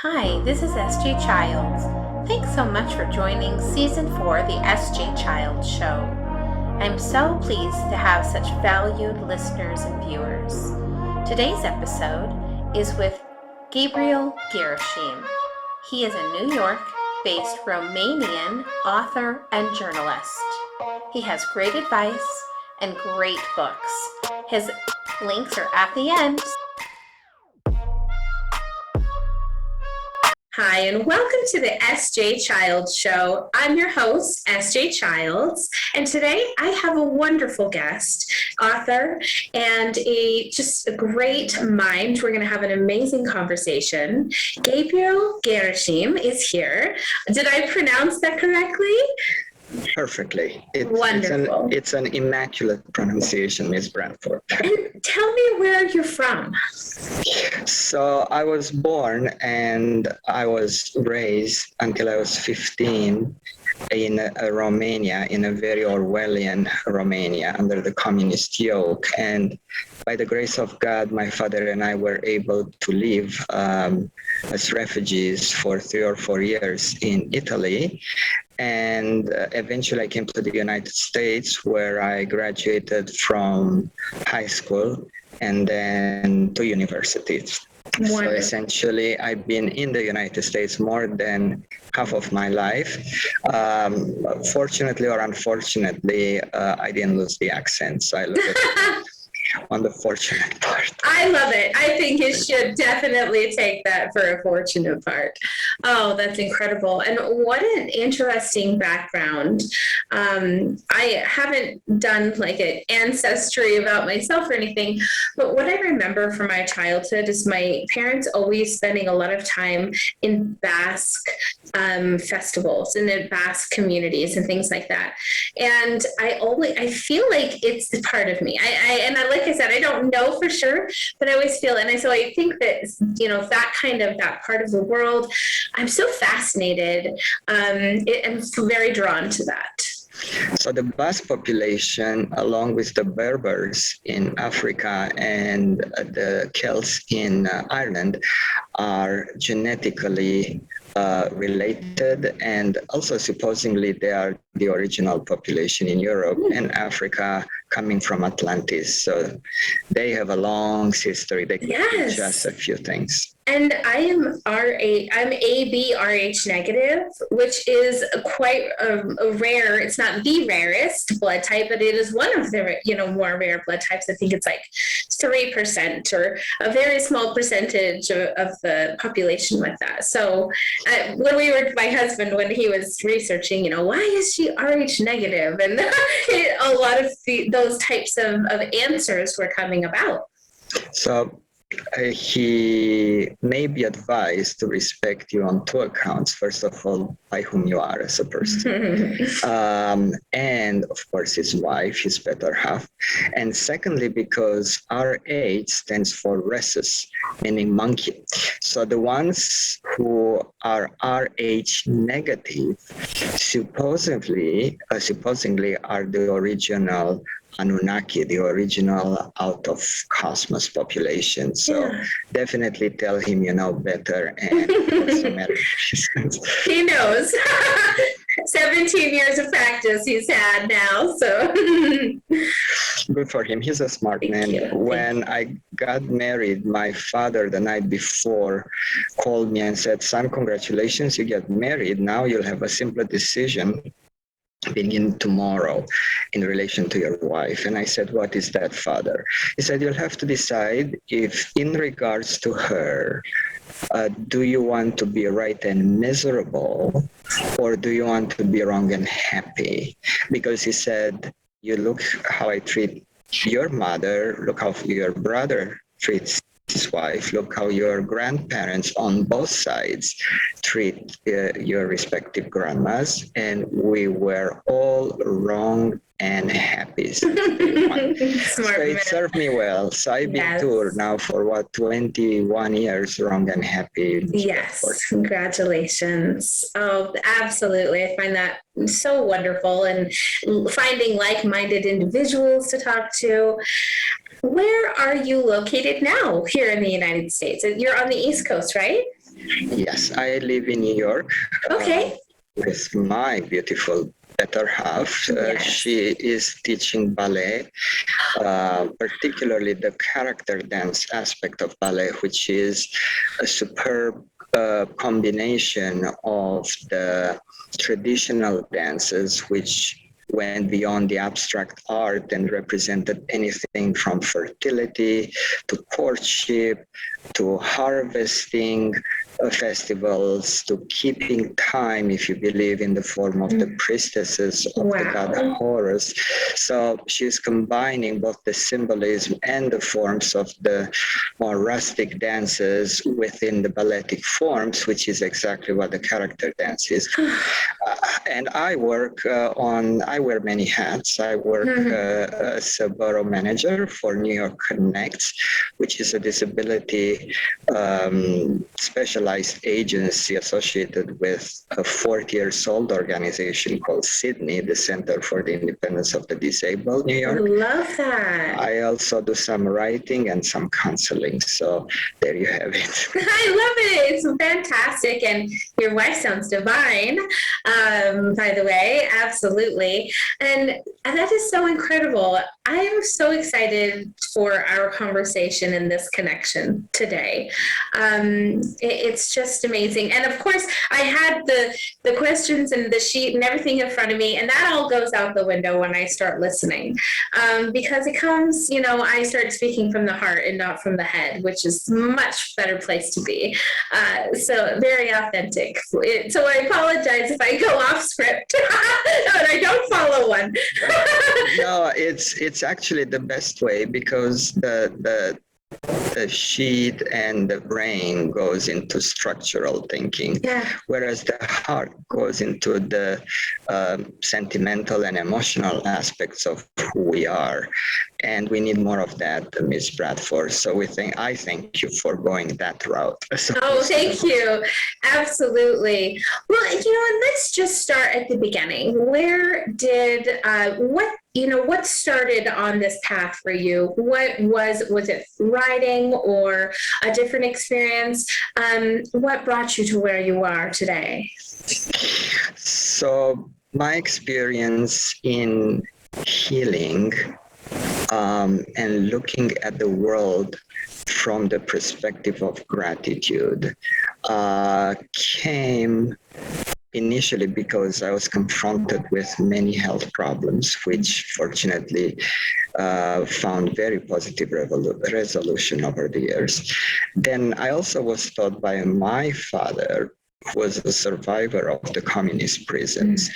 Hi, this is SJ Childs. Thanks so much for joining Season 4 of the SJ Childs Show. I'm so pleased to have such valued listeners and viewers. Today's episode is with Gabriel Gherasim. He is a New York-based Romanian author and journalist. He has great advice and great books. His links are at the end. Hi, and welcome to the SJ Childs Show. I'm your host, SJ Childs, and today I have a wonderful guest, author, and just a great mind. We're going to have an amazing conversation. Gabriel Gherasim is here. Did I pronounce that correctly? Perfectly. Wonderful. It's an immaculate pronunciation, Miss Bradford. And tell me where you're from. So I was born and I was raised until I was 15 in Romania, in a very Orwellian Romania under the communist yoke. And by the grace of God, my father and I were able to live as refugees for 3 or 4 years in Italy. And eventually I came to the United States, where I graduated from high school and then to university. Wonderful. So essentially, I've been in the United States more than half of my life. Fortunately or unfortunately, I didn't lose the accent, so I love it. On the fortunate part. I love it. I think you should definitely take that for a fortunate part. Oh, that's incredible. And what an interesting background. I haven't done like an ancestry about myself or anything, but what I remember from my childhood is my parents always spending a lot of time in Basque festivals and in Basque communities and things like that. And I feel like it's part of me. Like I said, I don't know for sure, but I always feel it. And so I think that, that part of the world, I'm so fascinated. I'm very drawn to that. So the Basque population, along with the Berbers in Africa and the Celts in Ireland, are genetically related, and also supposedly they are the original population in Europe and Africa, coming from Atlantis. So they have a long history. They can teach us a few things. And I'm AB RH negative, which is quite a rare, it's not the rarest blood type, but it is one of the, more rare blood types. I think it's like 3% or a very small percentage of the population with that. So when we were, my husband, when he was researching, why is she RH negative? And a lot of those types of answers were coming about. So he may be advised to respect you on 2 accounts. First of all, by whom you are as a person. And of course, his wife, his better half. And secondly, because RH stands for rhesus, meaning monkey. So the ones who are RH negative supposedly are the original Anunnaki, the original out of cosmos population. So definitely tell him you know better and also marry. He knows. 17 years of practice he's had now, so. Good for him. He's a smart man. When I got married, my father the night before called me and said, "Son, congratulations, you get married. Now you'll have a simpler decision begin tomorrow in relation to your wife." And I said, "What is that, Father?" He said, "You'll have to decide if in regards to her, do you want to be right and miserable, or do you want to be wrong and happy?" Because he said, "You look how I treat your mother, look how your brother treats his wife, look how your grandparents on both sides treat your respective grandmas, and we were all wrong and happy." So it served me well. So I've been toured now for 21 years, wrong and happy. Yes, congratulations. Oh, absolutely. I find that so wonderful, and finding like-minded individuals to talk to. Where are you located now here in the United States? You're on the East Coast, right? Yes, I live in New York. Okay. With my beautiful better half. Yes. She is teaching ballet, particularly the character dance aspect of ballet, which is a superb combination of the traditional dances, which went beyond the abstract art and represented anything from fertility to courtship to harvesting festivals to keeping time, if you believe in the form of the priestesses of the god Horus. So she's combining both the symbolism and the forms of the more rustic dances within the balletic forms, which is exactly what the character dance is. And I I wear many hats. I work as a borough manager for New York Connects, which is a disability specialized agency associated with a 40 years old organization called Sydney, the Center for the Independence of the Disabled, New York. Love that. I also do some writing and some counseling. So there you have it. I love it. It's fantastic. And your wife sounds divine, by the way. Absolutely. And that is so incredible. I am so excited for our conversation and this connection today. It's just amazing. And of course, I had the questions and the sheet and everything in front of me, and that all goes out the window when I start listening, because it comes, I start speaking from the heart and not from the head, which is a much better place to be. So very authentic. So I apologize if I go off script and I don't follow one. No, it's actually the best way, because the sheet and the brain goes into structural thinking, whereas the heart goes into the sentimental and emotional aspects of who we are. And we need more of that, Ms. Bradford. So I thank you for going that route. Oh, thank you. Absolutely. Well, let's just start at the beginning. Where did, what started on this path for you? What was it writing or a different experience? What brought you to where you are today? So my experience in healing and looking at the world from the perspective of gratitude came initially because I was confronted with many health problems, which fortunately found very positive resolution over the years. Then I also was taught by my father, who was a survivor of the communist prisons,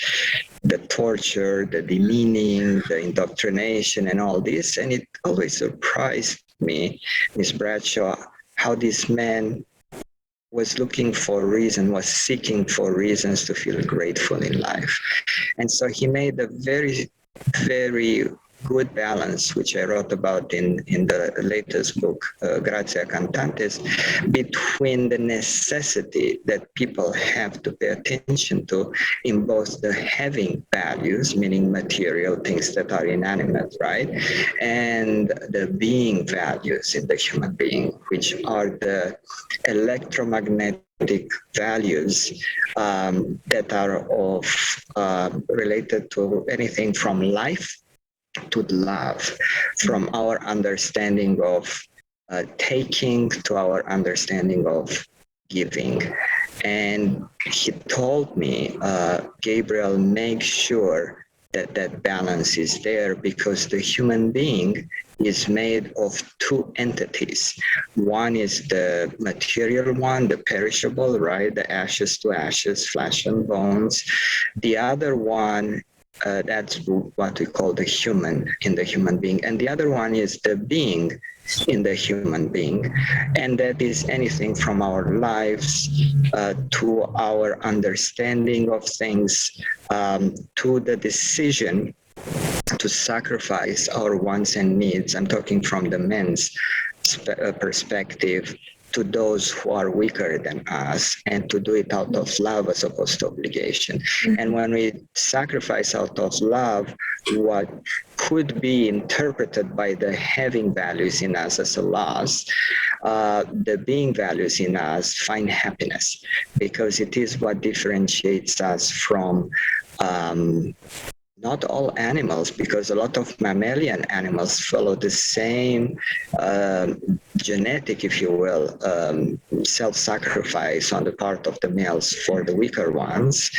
the torture, the demeaning, the indoctrination, and all this. And it always surprised me, Ms. Bradshaw, how this man was looking for was seeking for reasons to feel grateful in life. And so he made a very, very good balance, which I wrote about in the latest book, Grazia Cantantes, between the necessity that people have to pay attention to in both the having values, meaning material things that are inanimate, right? And the being values in the human being, which are the electromagnetic values that are related to anything from life to love, from our understanding of taking to our understanding of giving. And he told me, Gabriel, make sure that balance is there, because the human being is made of two entities. One is the material one, the perishable, right? The ashes to ashes, flesh and bones. The other one, that's what we call the human in the human being. And the other one is the being in the human being. And that is anything from our lives to our understanding of things, to the decision to sacrifice our wants and needs. I'm talking from the men's perspective, to those who are weaker than us, and to do it out of love as opposed to obligation. And when we sacrifice out of love, what could be interpreted by the having values in us as a loss, the being values in us find happiness, because it is what differentiates us from not all animals, because a lot of mammalian animals follow the same genetic, if you will, self-sacrifice on the part of the males for the weaker ones,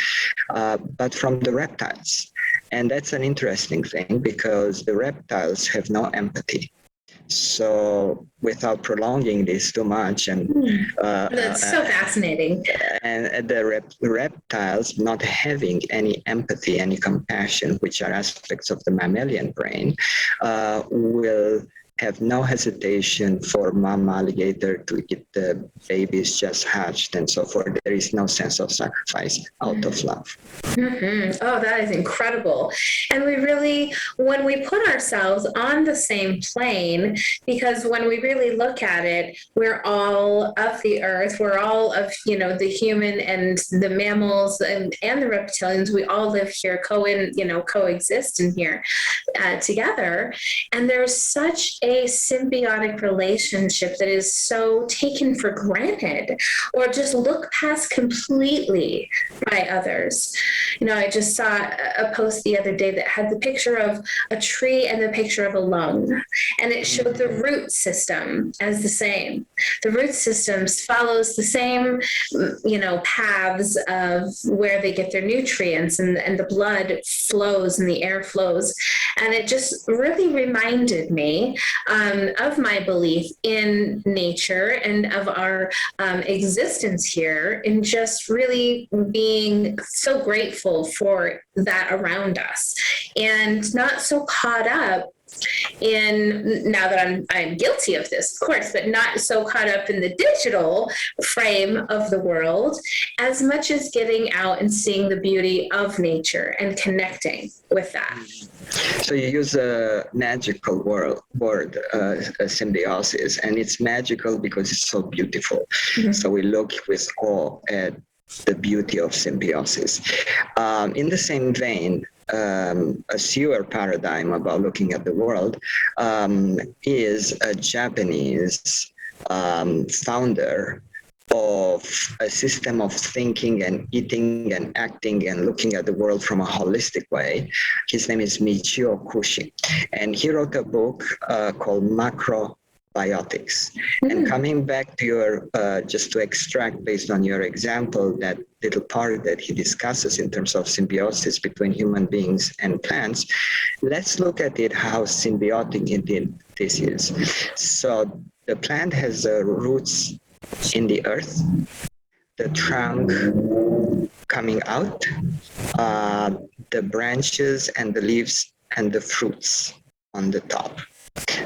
but from the reptiles. And that's an interesting thing, because the reptiles have no empathy. So without prolonging this too much, and that's so fascinating. And the reptiles not having any empathy, any compassion, which are aspects of the mammalian brain, will have no hesitation for mom alligator to eat the babies just hatched and so forth. There is no sense of sacrifice out of love. Mm-hmm. Oh, that is incredible. And we really, when we put ourselves on the same plane, because when we really look at it, we're all of the earth, we're all of, the human and the mammals and the reptilians, we all live here, coexist in here together. And there's such a symbiotic relationship that is so taken for granted, or just looked past completely by others. I just saw a post the other day that had the picture of a tree and the picture of a lung, and it showed the root system as the same. The root systems follows the same, paths of where they get their nutrients, and the blood flows and the air flows. And it just really reminded me of my belief in nature and of our existence here, and just really being so grateful for that around us, and not so caught up in, now that I'm guilty of this, of course, but not so caught up in the digital frame of the world, as much as getting out and seeing the beauty of nature and connecting with that. So you use a magical word, symbiosis, and it's magical because it's so beautiful. Mm-hmm. So we look with awe at the beauty of symbiosis. In the same vein, a sewer paradigm about looking at the world is a Japanese founder of a system of thinking and eating and acting and looking at the world from a holistic way. His name is Michio Kushi, and he wrote a book called Macrobiotics. Mm-hmm. And coming back to your, just to extract based on your example, that little part that he discusses in terms of symbiosis between human beings and plants, let's look at it how symbiotic indeed this is. So the plant has roots in the earth, the trunk coming out, the branches and the leaves and the fruits on the top.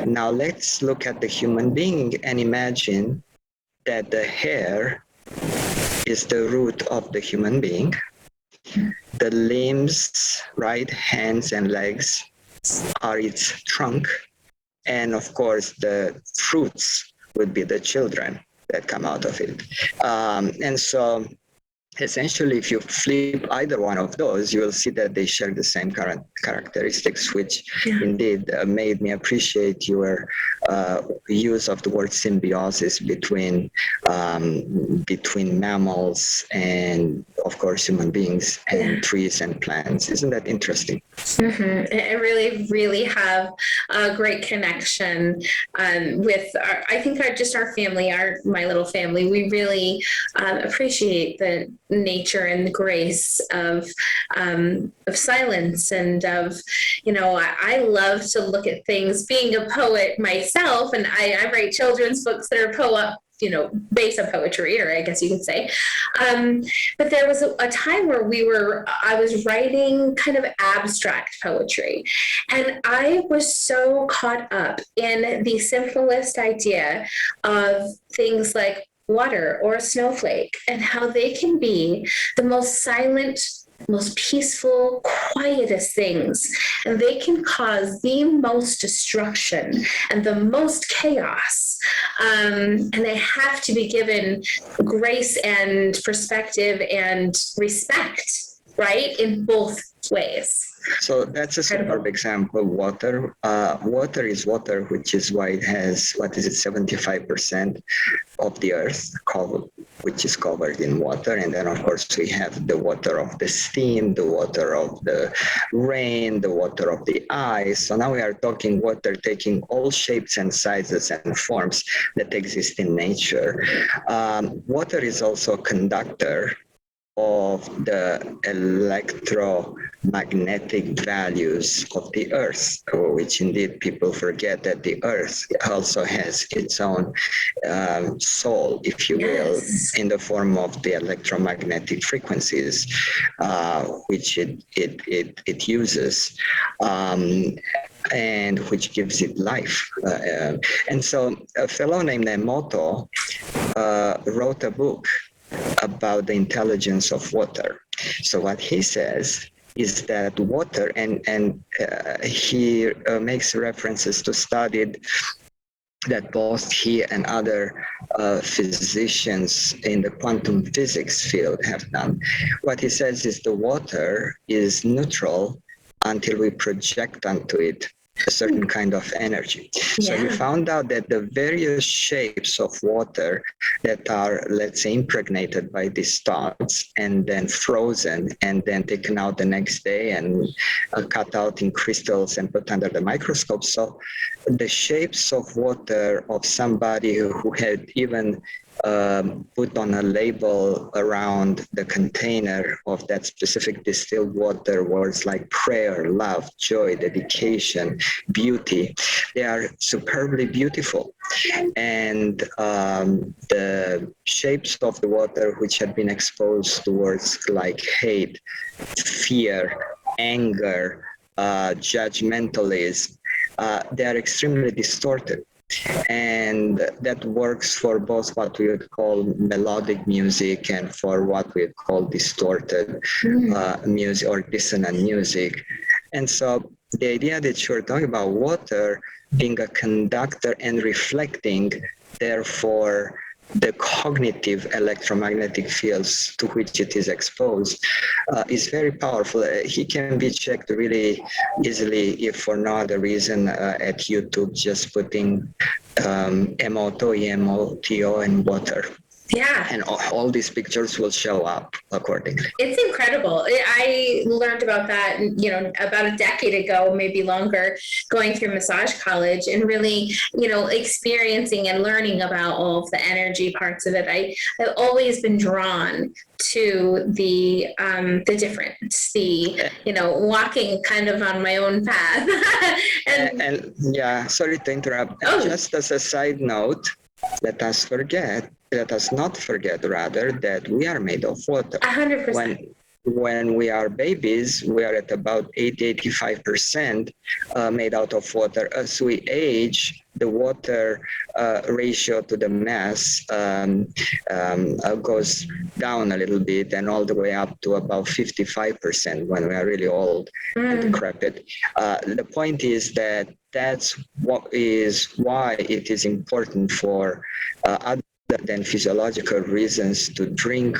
Now let's look at the human being and imagine that the hair is the root of the human being. The limbs, right, hands and legs are its trunk. And of course, the fruits would be the children that come out of it. And so essentially, if you flip either one of those, you will see that they share the same characteristics, which indeed made me appreciate your use of the word symbiosis between mammals and, of course, human beings and trees and plants. Isn't that interesting? Mm-hmm. I really, really have a great connection with our family, my little family. We really appreciate the nature and the grace of silence, and of, I love to look at things, being a poet myself, and I write children's books that are based on poetry, or I guess you could say. But there was a time where I was writing kind of abstract poetry, and I was so caught up in the simplest idea of things like water or a snowflake, and how they can be the most silent most peaceful, quietest things. And they can cause the most destruction and the most chaos. And they have to be given grace and perspective and respect, right? In both ways. So that's a superb example. Water. Water is water, which is why it has, 75% of the earth covered, which is covered in water. And then, of course, we have the water of the steam, the water of the rain, the water of the ice. So now we are talking water taking all shapes and sizes and forms that exist in nature. Water is also a conductor of the electromagnetic values of the earth, which indeed people forget that the earth also has its own soul, if you will, in the form of the electromagnetic frequencies, which it uses. And which gives it life. And so a fellow named Emoto wrote a book about the intelligence of water. So what he says is that water, and he makes references to studies that both he and other physicians in the quantum physics field have done. What he says is the water is neutral until we project onto it a certain kind of energy. So he found out that the various shapes of water that are, let's say, impregnated by these thoughts and then frozen and then taken out the next day and cut out in crystals and put under the microscope. So the shapes of water of somebody who had even put on a label around the container of that specific distilled water words like prayer, love, joy, dedication, beauty. They are superbly beautiful. And the shapes of the water which had been exposed to words like hate, fear, anger, judgmentalism, they are extremely distorted. And that works for both what we would call melodic music and for what we would call distorted music or dissonant music. And so the idea that you're talking about water being a conductor and reflecting, therefore, the cognitive electromagnetic fields to which it is exposed is very powerful. He can be checked really easily, if for no other reason, at YouTube, just putting Emoto, E-M-O-T-O, and water. Yeah. And all these pictures will show up accordingly. It's incredible. I learned about that, about a decade ago, maybe longer, going through massage college and really, experiencing and learning about all of the energy parts of it. I've always been drawn to the difference, walking kind of on my own path. and yeah, sorry to interrupt. Oh. Just as a side note, let us not forget that we are made of water. 100%. When we are babies, we are at about 80-85% made out of water. As we age, the water ratio to the mass goes down a little bit and all the way up to about 55% when we are really old and decrepit. The point is that that's why it is important for other than physiological reasons to drink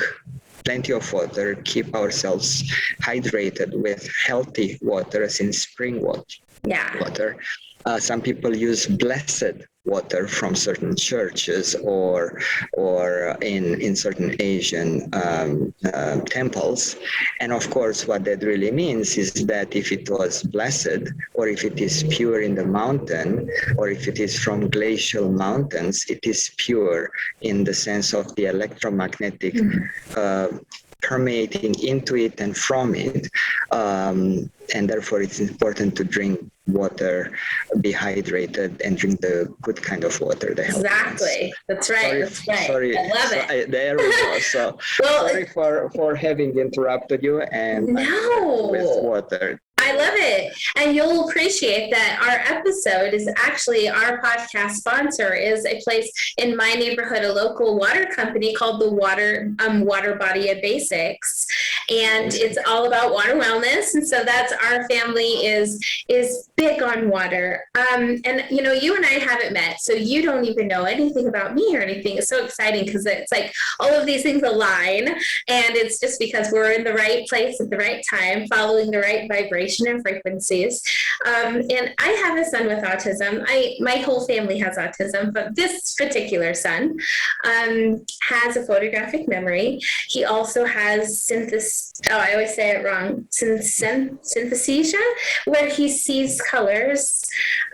plenty of water, keep ourselves hydrated with healthy water, as in spring water. Yeah. Water. Some people use blessed water from certain churches or in certain Asian temples. And of course, what that really means is that if it was blessed, or if it is pure in the mountain, or if it is from glacial mountains, it is pure in the sense of the electromagnetic permeating into it and from it. And therefore, it's important to drink water, be hydrated, and drink the good kind of water. Exactly. That's right. Sorry. I love it. There we go. So sorry for having interrupted you and with water. I love it. And you'll appreciate that our episode is actually, our podcast sponsor is a place in my neighborhood, a local water company called the Water Body of Basics. and it's all about water wellness. And so that's our family is big on water. And you know, you and I haven't met, so you don't even know anything about me or anything. It's so exciting because it's like all of these things align, and it's just because we're in the right place at the right time, following the right vibration and frequencies. And I have a son with autism. My whole family has autism, but this particular son has a photographic memory. He also has I always say it wrong, synesthesia, where he sees colors,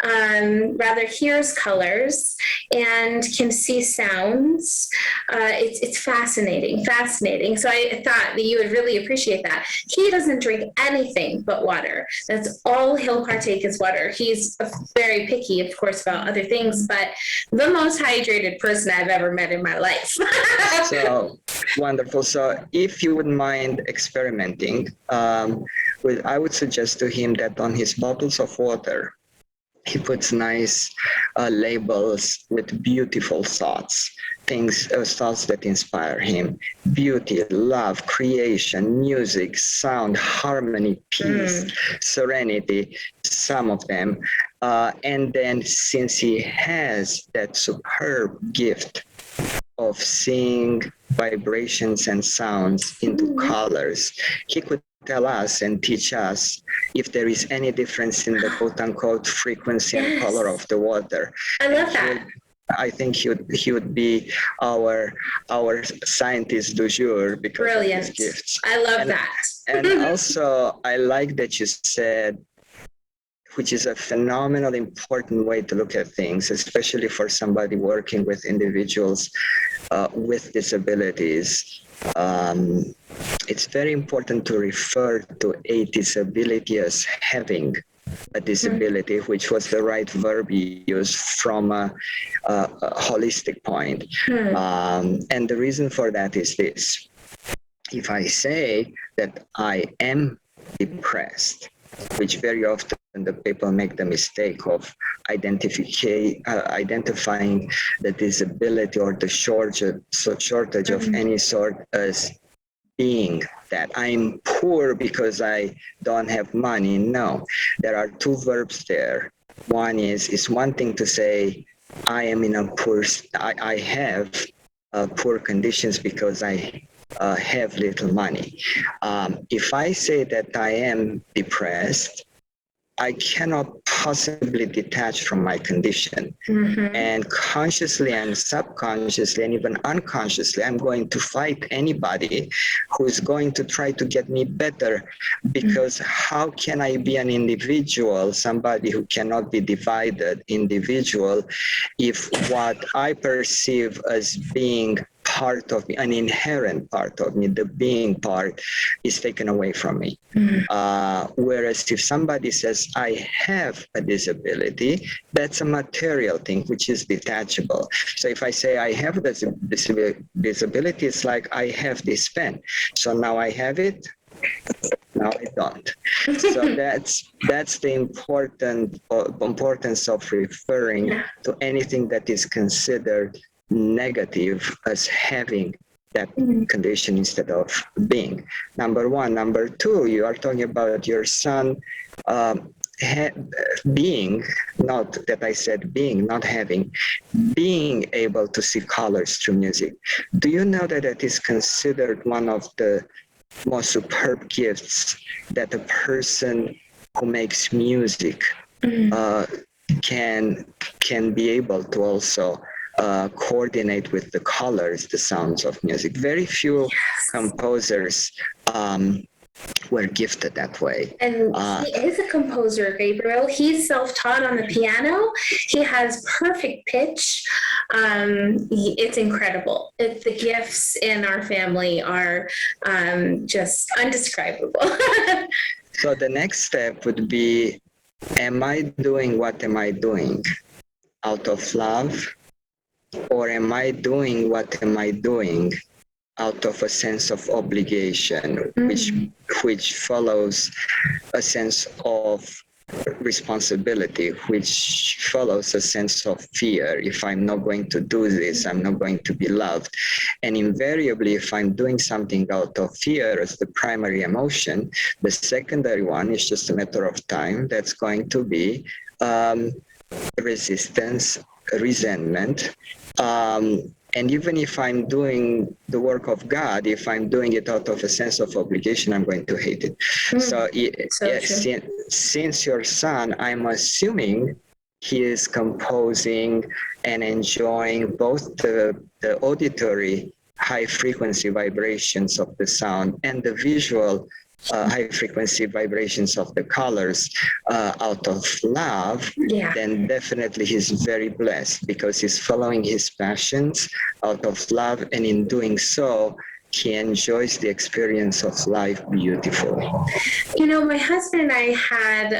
rather hears colors, and can see sounds. It's fascinating. So I thought that you would really appreciate that. He doesn't drink anything but water. That's all he'll partake is water. He's very picky, of course, about other things, but the most hydrated person I've ever met in my life. So wonderful. So if you wouldn't mind experimenting, I would suggest to him that on his bottles of water, he puts nice labels with beautiful thoughts, thoughts that inspire him: beauty, love, creation, music, sound, harmony, peace, serenity, some of them. And then, since he has that superb gift of seeing vibrations and sounds into colors, he could tell us and teach us if there is any difference in the quote-unquote frequency and color of the water. I love that. I think he would be our scientist du jour because Brilliant. of his gifts. I love that. And also, I like that you said, which is a phenomenal important way to look at things, especially for somebody working with individuals with disabilities. It's very important to refer to a disability as having a disability, which was the right verb you used from a holistic point. And the reason for that is this. If I say that I am depressed, which very often the people make the mistake of identifying the disability or the shortage of any sort as being that I'm poor because I don't have money. No, there are two verbs there. One is one thing to say I am in a I have poor conditions because I have little money. If I say that I am depressed, I cannot possibly detach from my condition. And consciously and subconsciously and even unconsciously, I'm going to fight anybody who is going to try to get me better, because how can I be an individual, somebody who cannot be divided individual, if what I perceive as being part of me, an inherent part of me, the being part, is taken away from me. Whereas if somebody says, I have a disability, that's a material thing, which is detachable. So if I say I have a disability, it's like I have this pen. So now I have it, now I don't. So that's the importance of referring to anything that is considered negative as having that condition instead of being. Number one. Number two, you are talking about your son being, not that I said being, not having, being able to see colors through music. Do you know that that is considered one of the most superb gifts that a person who makes music can be able to also coordinate with the colors, the sounds of music? Very few composers were gifted that way. And he is a composer, Gabriel. He's self-taught on the piano. He has perfect pitch. It's incredible. The gifts in our family are just undescribable. So the next step would be, am I doing what am I doing out of love? Or am I doing what am I doing out of a sense of obligation, which follows a sense of responsibility, which follows a sense of fear. If I'm not going to do this, I'm not going to be loved. And invariably, if I'm doing something out of fear as the primary emotion, the secondary one is just a matter of time. That's going to be resistance, resentment. And even if I'm doing the work of God, if I'm doing it out of a sense of obligation, I'm going to hate it. So, since your son, I'm assuming he is composing and enjoying both the auditory high frequency vibrations of the sound and the visual high frequency vibrations of the colors out of love, then definitely he's very blessed because he's following his passions out of love, and in doing so he enjoys the experience of life beautifully. You know, my husband and I had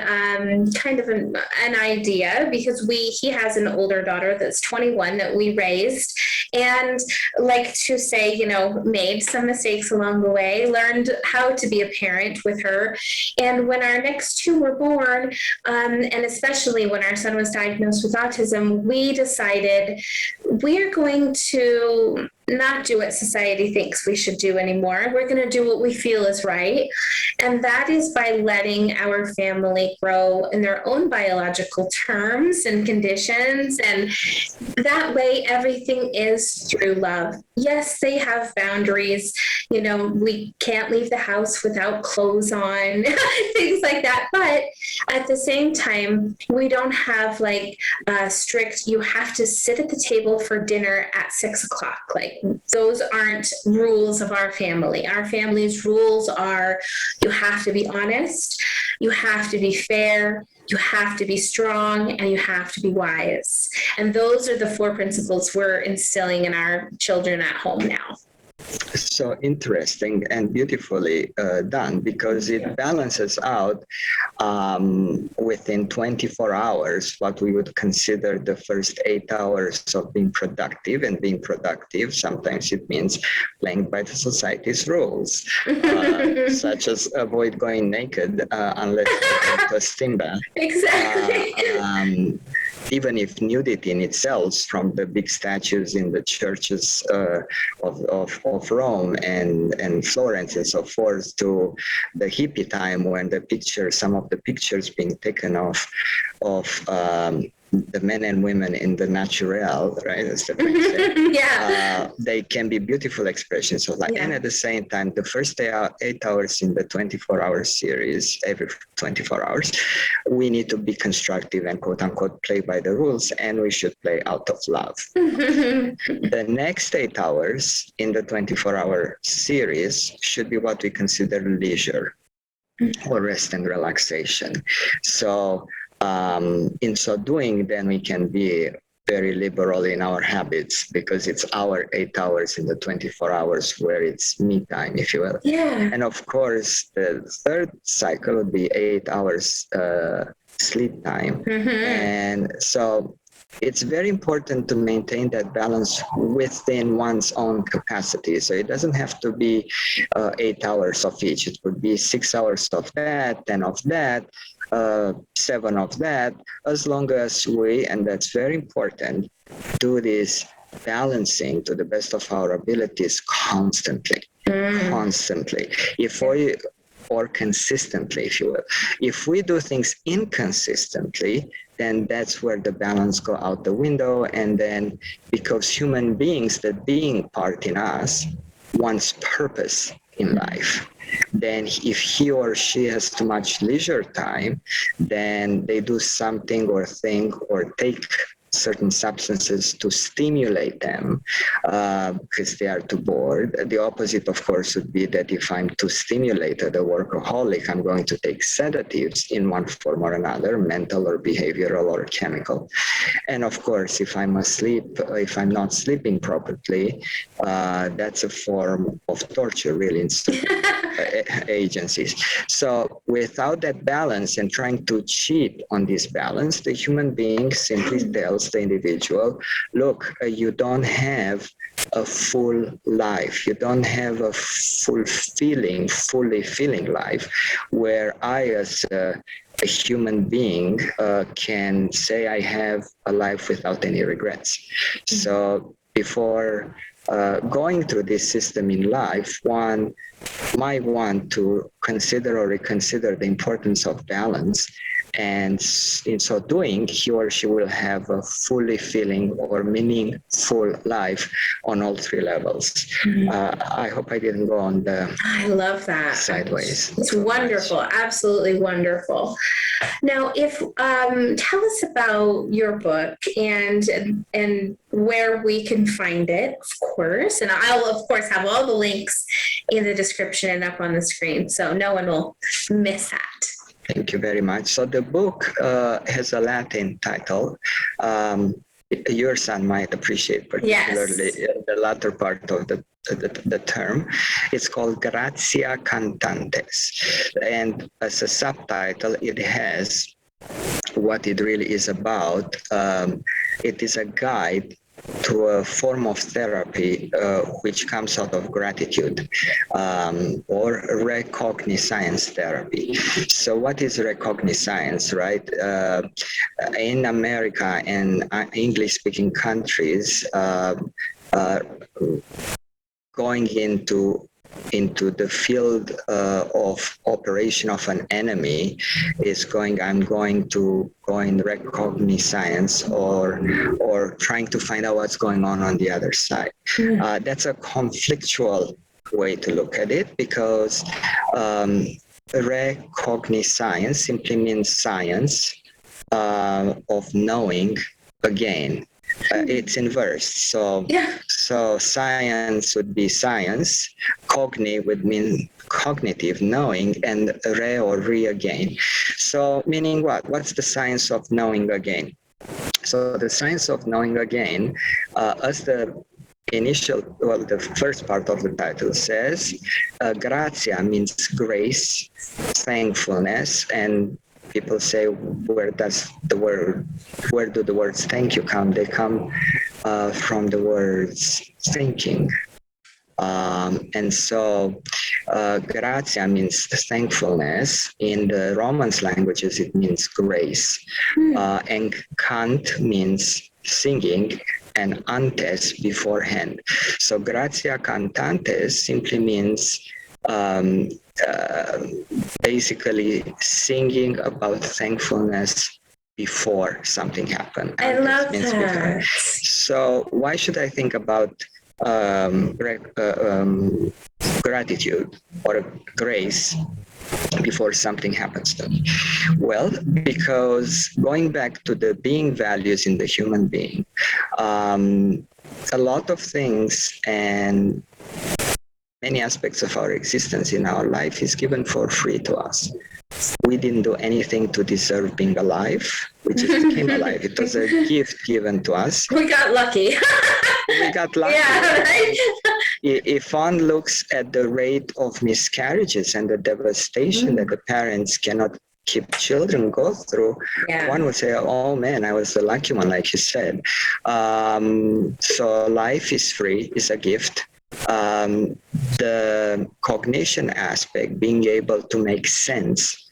kind of an idea because he has an older daughter that's 21 that we raised, and like to say, you know, made some mistakes along the way, learned how to be a parent with her. And when our next two were born, and especially when our son was diagnosed with autism, we decided we're going to not do what society thinks we should do anymore. We're going to do what we feel is right. And that is by letting our family grow in their own biological terms and conditions. And that way, everything is through love. Yes, they have boundaries. You know, we can't leave the house without clothes on, things like that. But at the same time, we don't have like strict, you have to sit at the table for dinner at 6 o'clock. Like, those aren't rules of our family. Our family's rules are you have to be honest, you have to be fair, you have to be strong, and you have to be wise. And those are the 4 principles we're instilling in our children at home now. So interesting and beautifully done, because it balances out within 24 hours what we would consider the first 8 hours of being productive. And being productive, sometimes it means playing by the society's rules, such as avoid going naked unless you're going to a steam bath. Exactly. Even if nudity in itself, from the big statues in the churches of Rome and Florence and so forth, to the hippie time when some of the pictures being taken of the men and women in the natural, right? As the they can be beautiful expressions of life. And at the same time, the first 8 hours in the 24-hour series, every 24 hours, we need to be constructive and quote unquote play by the rules, and we should play out of love. The next 8 hours in the 24-hour series should be what we consider leisure or rest and relaxation. So in so doing, then we can be very liberal in our habits, because it's our 8 hours in the 24 hours where it's me time, if you will. And of course, the third cycle would be 8 hours sleep time. And so it's very important to maintain that balance within one's own capacity. So it doesn't have to be 8 hours of each. It would be 6 hours of that, 10 of that, 7 of that, as long as we, and that's very important, do this balancing to the best of our abilities constantly. Or consistently, if you will. If we do things inconsistently, then that's where the balance go out the window. And then, because human beings, the being part in us, wants purpose in life, then if he or she has too much leisure time, then they do something or think or take certain substances to stimulate them because they are too bored. The opposite, of course, would be that if I'm too stimulated, a workaholic, I'm going to take sedatives in one form or another, mental or behavioral or chemical. And of course, if I'm asleep, if I'm not sleeping properly, that's a form of torture, really, in some agencies. So without that balance and trying to cheat on this balance, the human being simply tells the individual, look, you don't have a full life. You don't have a fully feeling life where I, as a human being, can say I have a life without any regrets. So before going through this system in life, one might want to consider or reconsider the importance of balance. And in so doing, he or she will have a fully feeling or meaningful life on all three levels. I hope I didn't go on the I love that. sideways. It's wonderful. Absolutely wonderful. Now, if tell us about your book and where we can find it, of course. And I'll of course have all the links in the description and up on the screen, so no one will miss that. Thank you very much. So the book has a Latin title. Your son might appreciate particularly the latter part of the term. It's called Gratia Cantantes. And as a subtitle, it has what it really is about. It is a guide to a form of therapy which comes out of gratitude, or recognisance therapy. So what is recognisance, right? In America and English-speaking countries, going into the field of operation of an enemy is I'm going to go in recognisance or trying to find out what's going on the other side. That's a conflictual way to look at it, because recognisance simply means science of knowing again. It's inverse. So science would be science, cogni would mean cognitive, knowing, and re again. So meaning what? What's the science of knowing again? So the science of knowing again, as the the first part of the title says, gratia means grace, thankfulness, and people say, where do the words thank you come? They come from the words thinking. And so gratia means thankfulness. In the Romance languages, it means grace. And cant means singing, and antes beforehand. So gratia cantantes simply means basically singing about thankfulness before something happened. I love that. Before. So why should I think about gratitude or grace before something happens to me? Well, because going back to the being values in the human being, a lot of things and many aspects of our existence in our life is given for free to us. We didn't do anything to deserve being alive. We just became alive. It was a gift given to us. We got lucky. We got lucky. Yeah, right? If one looks at the rate of miscarriages and the devastation that the parents cannot keep children go through, one would say, oh man, I was the lucky one, like you said. So life is free, is a gift. The cognition aspect, being able to make sense,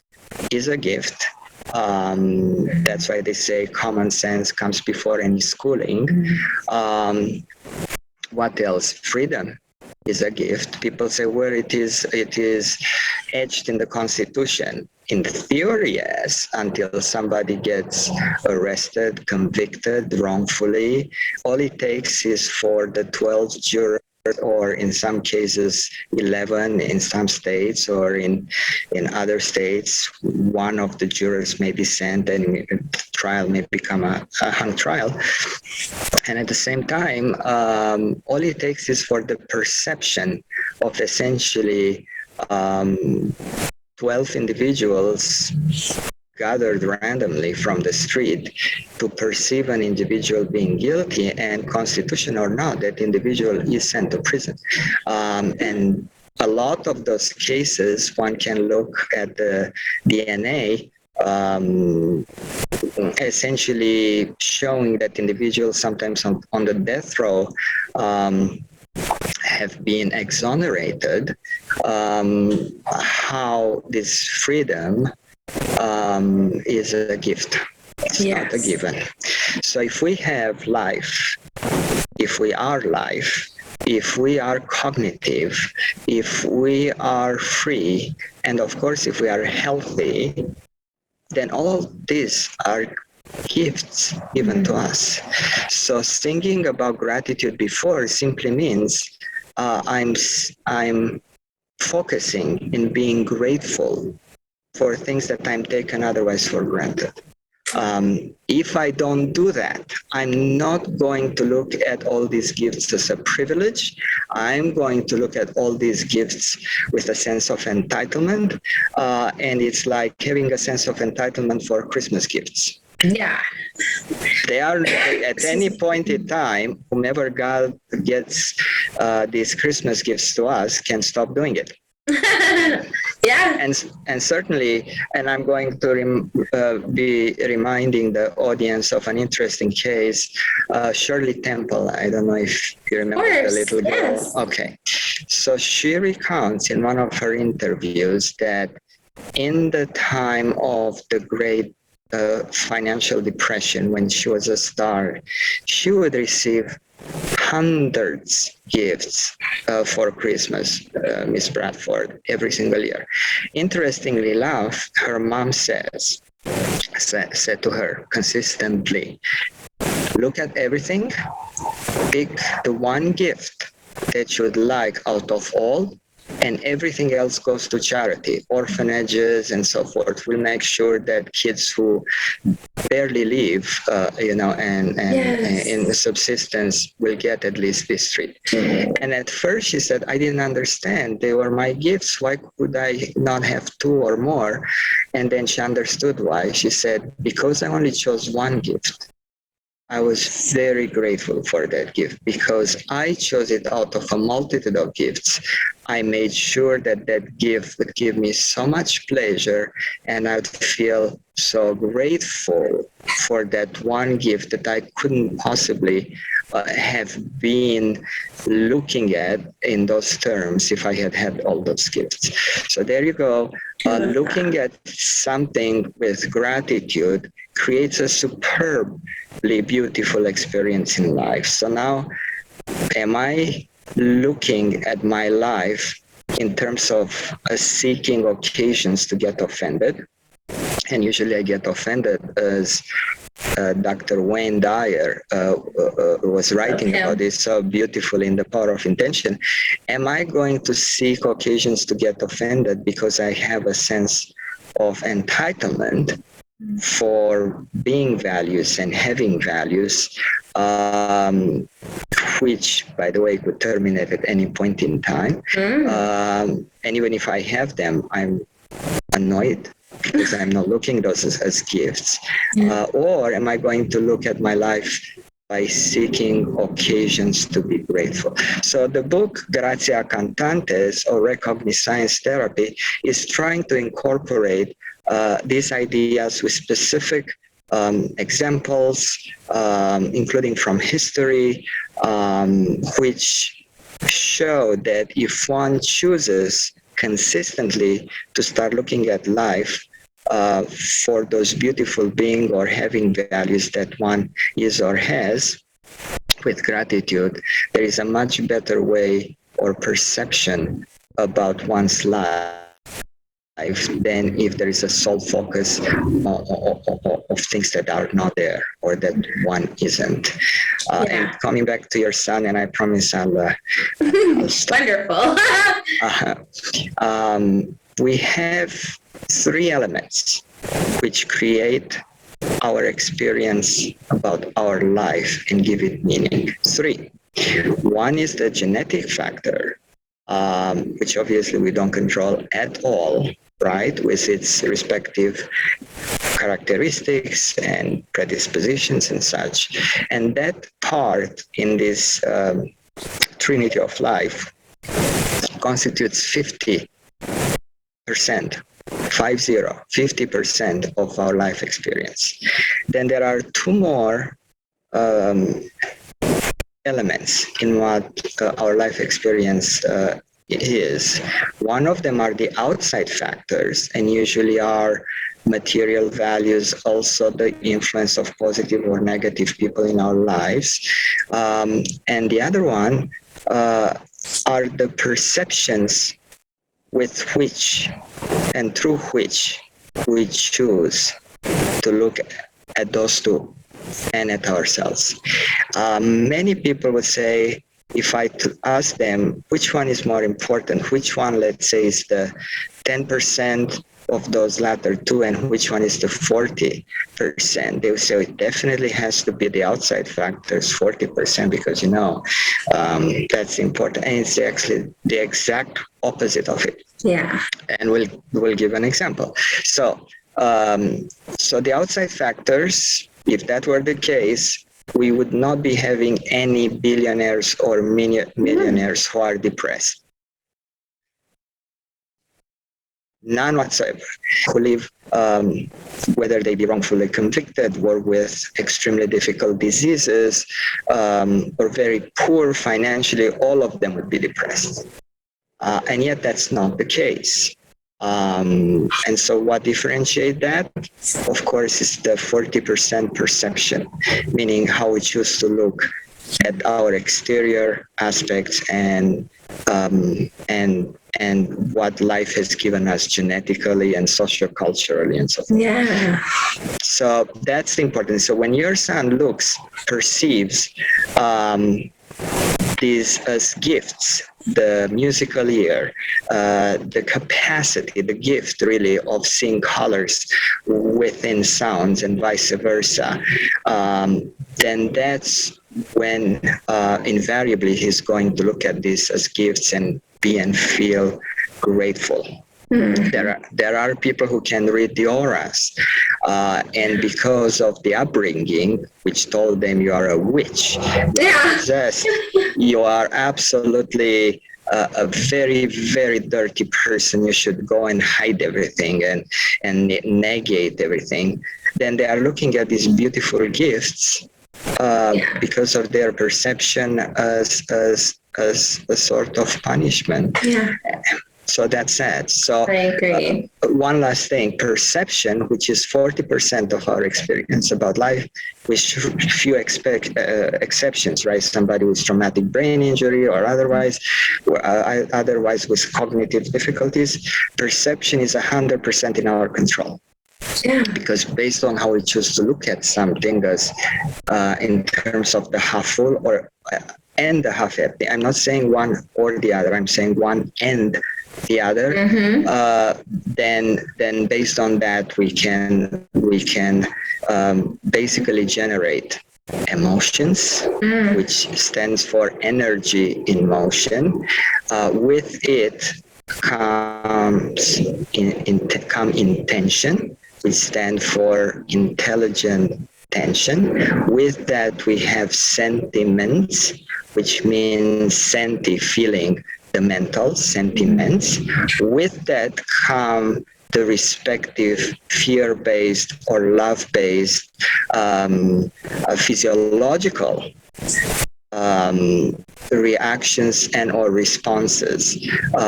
is a gift. That's why they say common sense comes before any schooling. What else? Freedom is a gift. People say, well, it is etched in the Constitution. In theory, yes, until somebody gets arrested, convicted wrongfully. All it takes is for the 12 jurors, or in some cases 11 in some states, or in other states, one of the jurors may be sent and the trial may become a hung trial. And at the same time, all it takes is for the perception of essentially 12 individuals gathered randomly from the street to perceive an individual being guilty, and constitution or not, that individual is sent to prison. And a lot of those cases, one can look at the DNA, essentially showing that individuals sometimes on the death row have been exonerated, how this freedom is a gift. It's not a given. So if we have life, if we are life, if we are cognitive, if we are free, and of course, if we are healthy, then all these are gifts given to us. So thinking about gratitude before simply means I'm focusing in being grateful for things that I'm taken otherwise for granted. If I don't do that, I'm not going to look at all these gifts as a privilege. I'm going to look at all these gifts with a sense of entitlement. And it's like having a sense of entitlement for Christmas gifts. Yeah. They are at any point in time, whomever God gets these Christmas gifts to us can stop doing it. Yeah. And certainly, and I'm going to be reminding the audience of an interesting case, Shirley Temple. I don't know if you remember the little girl. Yes. Okay. So she recounts in one of her interviews that in the time of the great financial depression, when she was a star, she would receive hundreds gifts for Christmas, Miss Bradford, every single year. Interestingly enough, her mom said to her consistently, look at everything, pick the one gift that you would like out of all, and everything else goes to charity, orphanages and so forth. We'll make sure that kids who barely live, and in subsistence will get at least this treat. And at first she said, I didn't understand. They were my gifts. Why could I not have two or more? And then she understood why. She said, because I only chose one gift. I was very grateful for that gift because I chose it out of a multitude of gifts. I made sure that that gift would give me so much pleasure, and I'd feel so grateful for that one gift that I couldn't possibly have been looking at in those terms if I had had all those gifts. So there you go. Looking at something with gratitude creates a superbly beautiful experience in life. So now, am I looking at my life in terms of seeking occasions to get offended? And usually I get offended as Dr. Wayne Dyer was writing about this so beautifully in The Power of Intention. Am I going to seek occasions to get offended because I have a sense of entitlement for being values and having values, which, by the way, could terminate at any point in time. And even if I have them, I'm annoyed because I'm not looking at those as gifts. Or am I going to look at my life by seeking occasions to be grateful? So the book Gratia Cantantes, or Recognisance Therapy, is trying to incorporate these ideas with specific examples, including from history, which show that if one chooses consistently to start looking at life for those beautiful being or having values that one is or has with gratitude, there is a much better way or perception about one's life than if there is a sole focus of things that are not there or that one isn't. And coming back to your son, and I promise I'll stop. Wonderful. We have three elements which create our experience about our life and give it meaning. Three. One is the genetic factor, which obviously we don't control at all, right, with its respective characteristics and predispositions and such. And that part in this trinity of life constitutes 50%, 50% of our life experience. Then there are two more elements in what our life experience is. One of them are the outside factors, and usually are material values, also the influence of positive or negative people in our lives. And the other one are the perceptions with which and through which we choose to look at those two and at ourselves. Many people would say, if I ask them which one is more important, which one, let's say, is the 10% of those latter two, and which one is the 40%, they would say it definitely has to be the outside factors, 40%, because that's important. And it's actually the exact opposite of it. Yeah. And we'll give an example. So the outside factors, if that were the case, we would not be having any billionaires or millionaires who are depressed. None whatsoever. Who live, whether they be wrongfully convicted or with extremely difficult diseases, or very poor financially, all of them would be depressed. And yet that's not the case. And so what differentiates that, of course, is the 40% perception, meaning how we choose to look at our exterior aspects and what life has given us genetically and socioculturally and so forth. Yeah. So that's important. So when your son perceives these as gifts, the musical ear, the capacity, the gift really of seeing colors within sounds and vice versa, then that's when invariably he's going to look at this as gifts and be and feel grateful. Mm-hmm. There are people who can read the auras, and because of the upbringing, which told them you are a witch, you are absolutely a very, very dirty person. You should go and hide everything and negate everything. Then they are looking at these beautiful gifts because of their perception as a sort of punishment. Yeah. So that's sad. So I agree. One last thing, perception, which is 40% of our experience about life, with few exceptions, right? Somebody with traumatic brain injury or otherwise with cognitive difficulties, perception is 100% in our control. Yeah. Because based on how we choose to look at something as in terms of the half full and the half empty. I'm not saying one or the other. I'm saying one and the other. Mm-hmm. Then based on that we can basically generate emotions, which stands for energy in motion. With it comes intention, which stands for intelligent tension. With that we have sentiments, which means senti, feeling, the mental sentiments. With that come the respective fear-based or love-based physiological reactions and or responses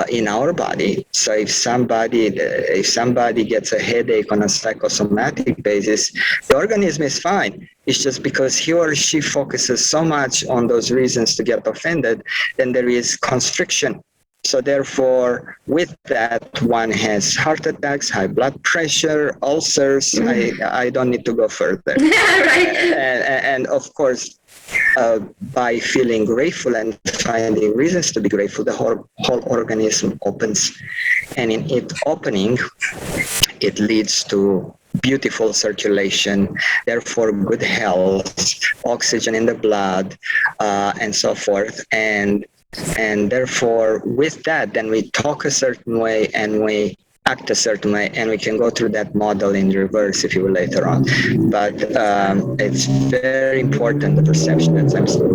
in our body. So if somebody gets a headache on a psychosomatic basis, the organism is fine. It's just because he or she focuses so much on those reasons to get offended, then there is constriction. So therefore, with that, one has heart attacks, high blood pressure, ulcers. I don't need to go further. Right. And of course, by feeling grateful and finding reasons to be grateful, the whole organism opens. And in it opening, it leads to beautiful circulation, therefore good health, oxygen in the blood, and so forth. And therefore, with that, then we talk a certain way and we act a certain way, and we can go through that model in reverse if you will later on. But it's very important, the perception.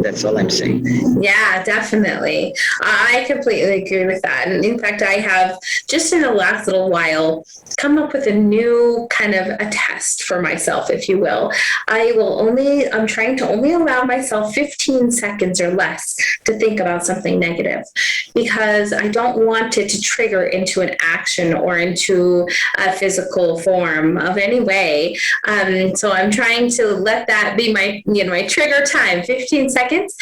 That's all I'm saying. Yeah, definitely. I completely agree with that. And in fact, I have just in the last little while come up with a new kind of a test for myself, if you will. I'm trying to only allow myself 15 seconds or less to think about something negative, because I don't want it to trigger into an action or into a physical form of any way. So I'm trying to let that be my trigger time, 15 seconds,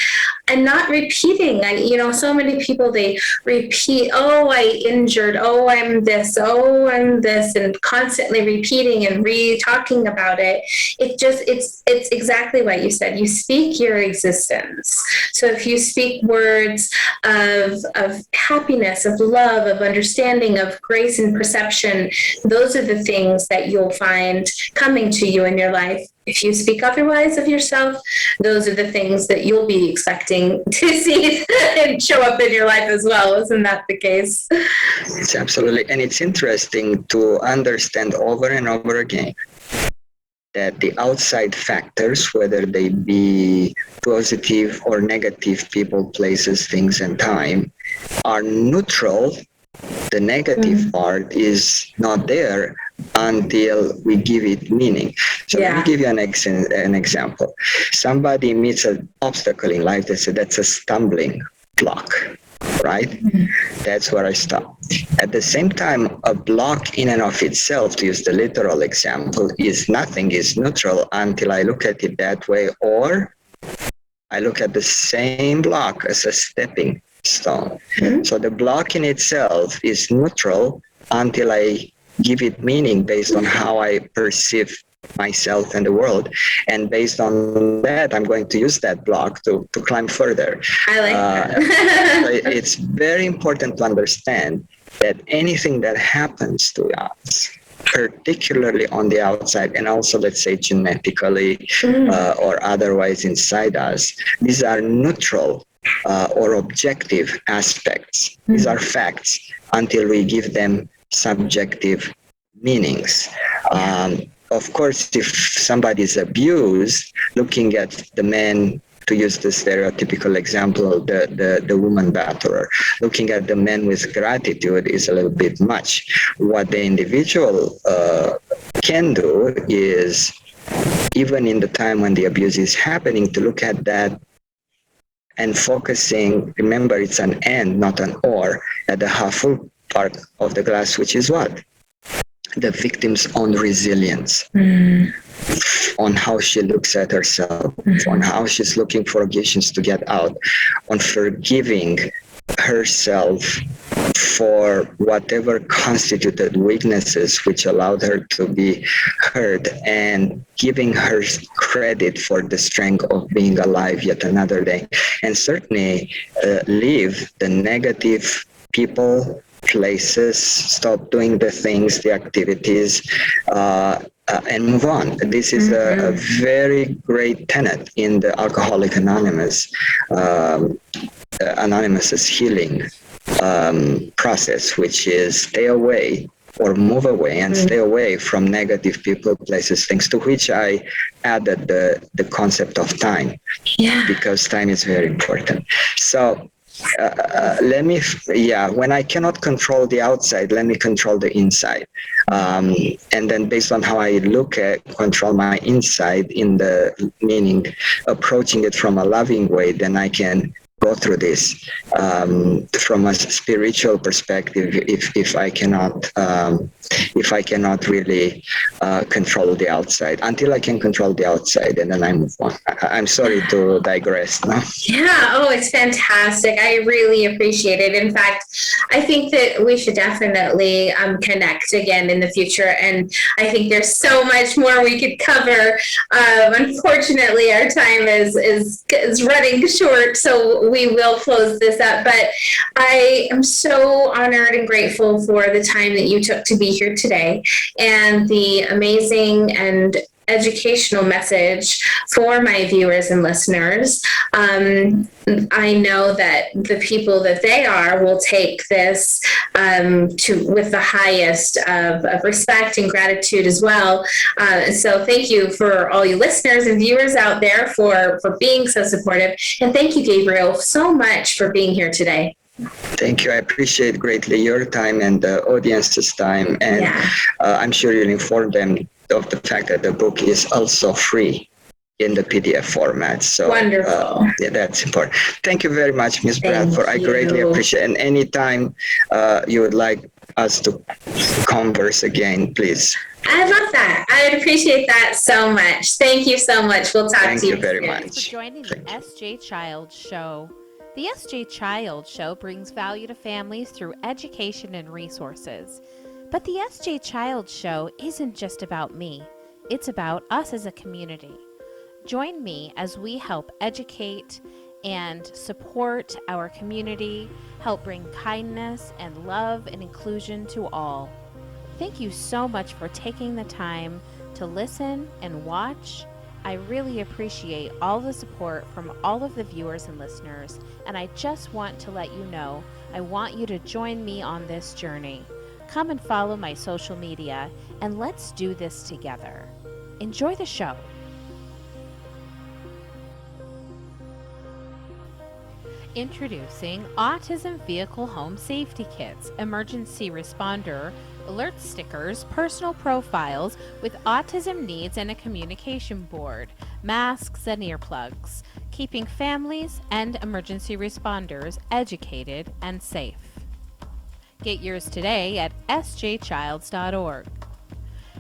and not repeating. So many people, they repeat, oh, I injured, oh, I'm this, and constantly repeating and talking about it. It's exactly what you said. You speak your existence. So if you speak words of happiness, of love, of understanding, of grace and perception, those are the things that you'll find coming to you in your life. If you speak otherwise of yourself, those are the things that you'll be expecting to see and show up in your life as well. Isn't that the case? It's absolutely. And it's interesting to understand over and over again that the outside factors, whether they be positive or negative, people, places, things, and time, are neutral. The negative part is not there until we give it meaning. So let me give you an example. Somebody meets an obstacle in life. They say that's a stumbling block, right? That's where I stop. At the same time, a block in and of itself, to use the literal example, is nothing, is neutral until I look at it that way, or I look at the same block as a stepping stone. So the block in itself is neutral until I give it meaning based on how I perceive myself and the world, and based on that I'm going to use that block to climb further. I like that. It's very important to understand that anything that happens to us, particularly on the outside and also, let's say, genetically or otherwise inside us, these are neutral or objective aspects. These are facts until we give them subjective meanings. Of course, if somebody is abused, looking at the man, to use the stereotypical example, the woman batterer, looking at the man with gratitude is a little bit much. What the individual can do is, even in the time when the abuse is happening, to look at that and focusing, remember it's an and, not an or, at the half full part of the glass, which is what? The victim's own resilience, on how she looks at herself, on how she's looking for occasions to get out, on forgiving herself for whatever constituted weaknesses which allowed her to be hurt, and giving her credit for the strength of being alive yet another day. And certainly leave the negative people, places, stop doing the things, the activities, and move on. This is a very great tenet in the Alcoholics Anonymous, Anonymous's healing process, which is stay away or move away and stay away from negative people, places, things, to which I added the concept of time, because time is very important. So when I cannot control the outside, let me control the inside. And then based on how I look at, control my inside, in the meaning, approaching it from a loving way, then I can go through this from a spiritual perspective. If I cannot really control the outside, until I can control the outside, and then I move on. I'm sorry to digress now. Yeah. Oh, it's fantastic. I really appreciate it. In fact, I think that we should definitely connect again in the future. And I think there's so much more we could cover. Unfortunately, our time is running short, so we will close this up. But I am so honored and grateful for the time that you took to be here today, and the amazing and educational message for my viewers and listeners. I know that the people that they are will take this to with the highest of respect and gratitude as well. So thank you for all you listeners and viewers out there for being so supportive. And thank you, Gabriel, so much for being here today. Thank you. I appreciate greatly your time and the audience's time. And I'm sure you'll inform them of the fact that the book is also free in the PDF format. So wonderful. Yeah, that's important. Thank you very much, Ms. Bradford. I greatly appreciate it. And anytime you would like us to converse again, please. I love that. I would appreciate that so much. Thank you so much. We'll talk to you. Thank you very much. Thanks for joining the S.J. Child Show. The S.J. Child Show brings value to families through education and resources. But the S.J. Child Show isn't just about me. It's about us as a community. Join me as we help educate and support our community, help bring kindness and love and inclusion to all. Thank you so much for taking the time to listen and watch. I really appreciate all the support from all of the viewers and listeners, and I just want to let you know I want you to join me on this journey. Come and follow my social media, and let's do this together. Enjoy the show. Introducing Autism Vehicle Home Safety Kits, Emergency Responder, alert stickers, personal profiles with autism needs and a communication board, masks and earplugs, keeping families and emergency responders educated and safe. Get yours today at sjchilds.org.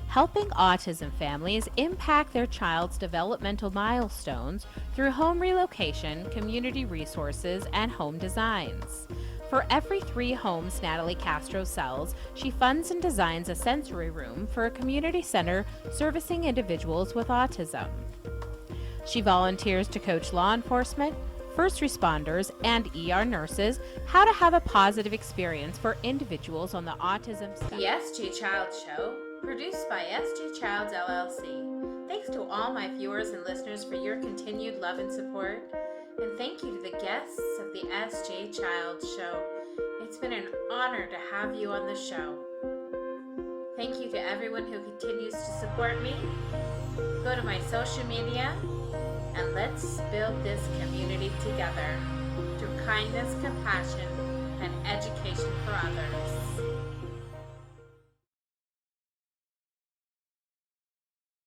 Helping autism families impact their child's developmental milestones through home relocation, community resources, and home designs. For every 3 homes Natalie Castro sells, she funds and designs a sensory room for a community center servicing individuals with autism. She volunteers to coach law enforcement, first responders, and ER nurses how to have a positive experience for individuals on the autism spectrum. The SG Child Show, produced by SG Childs LLC. Thanks to all my viewers and listeners for your continued love and support. And thank you to the guests of the SJ Child Show. It's been an honor to have you on the show. Thank you to everyone who continues to support me. Go to my social media and let's build this community together through kindness, compassion, and education for others.